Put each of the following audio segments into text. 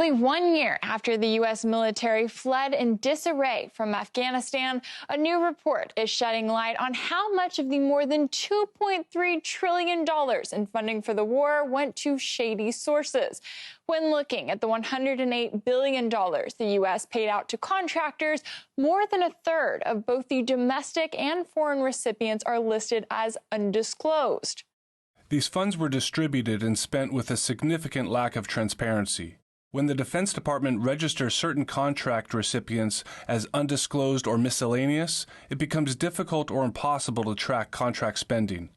Only 1 year after the U.S. military fled in disarray from Afghanistan, a new report is shedding light on how much of the more than $2.3 trillion in funding for the war went to shady sources. When looking at the $108 billion the U.S. paid out to contractors, more than a third of both the domestic and foreign recipients are listed as undisclosed. These funds were distributed and spent with a significant lack of transparency. When the Defense Department registers certain contract recipients as undisclosed or miscellaneous, it becomes difficult or impossible to track contract spending.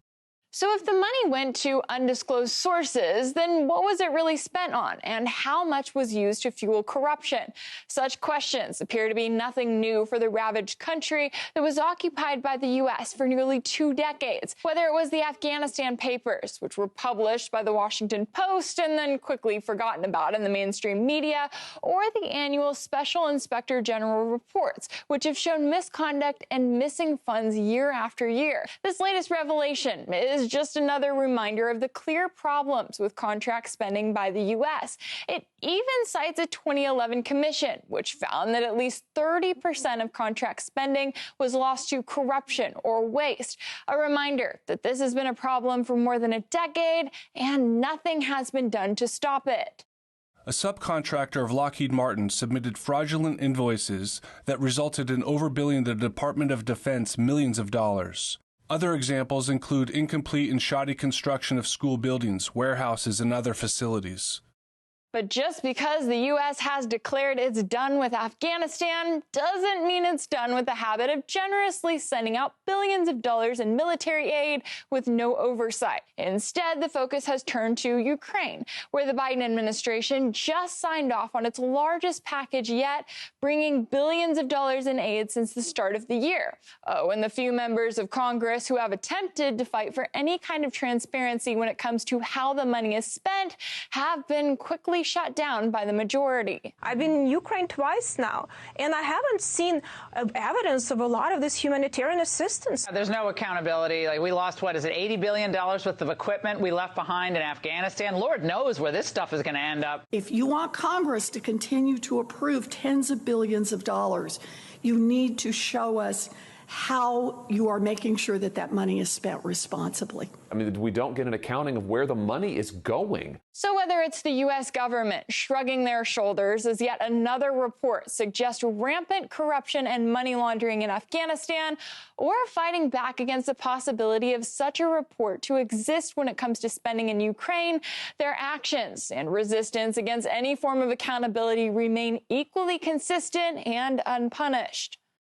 So if the money went to undisclosed sources, then what was it really spent on, and how much was used to fuel corruption? Such questions appear to be nothing new for the ravaged country that was occupied by the U.S. for nearly 2 decades. Whether it was the Afghanistan papers, which were published by the Washington Post and then quickly forgotten about in the mainstream media, or the annual Special Inspector General reports, which have shown misconduct and missing funds year after year. This latest revelation is just another reminder of the clear problems with contract spending by the U.S. It even cites a 2011 commission, which found that at least 30% of contract spending was lost to corruption or waste. A reminder that this has been a problem for more than a decade, and nothing has been done to stop it. A subcontractor of Lockheed Martin submitted fraudulent invoices that resulted in overbilling the Department of Defense millions of dollars. Other examples include incomplete and shoddy construction of school buildings, warehouses, and other facilities. But just because the U.S. has declared it's done with Afghanistan doesn't mean it's done with the habit of generously sending out billions of dollars in military aid with no oversight. Instead, the focus has turned to Ukraine, where the Biden administration just signed off on its largest package yet, bringing billions of dollars in aid since the start of the year. Oh, and the few members of Congress who have attempted to fight for any kind of transparency when it comes to how the money is spent have been quickly shut down by the majority. I've been in Ukraine twice now, and I haven't seen evidence of a lot of this humanitarian assistance. There's no accountability. Like, we lost, what is it, $80 billion worth of equipment we left behind in Afghanistan. Lord knows where this stuff is going to end up. If you want Congress to continue to approve tens of billions of dollars, you need to show us how you are making sure that that money is spent responsibly. I mean, we don't get an accounting of where the money is going. So whether it's the U.S. government shrugging their shoulders as yet another report suggests rampant corruption and money laundering in Afghanistan, or fighting back against the possibility of such a report to exist when it comes to spending in Ukraine, their actions and resistance against any form of accountability remain equally consistent and unpunished.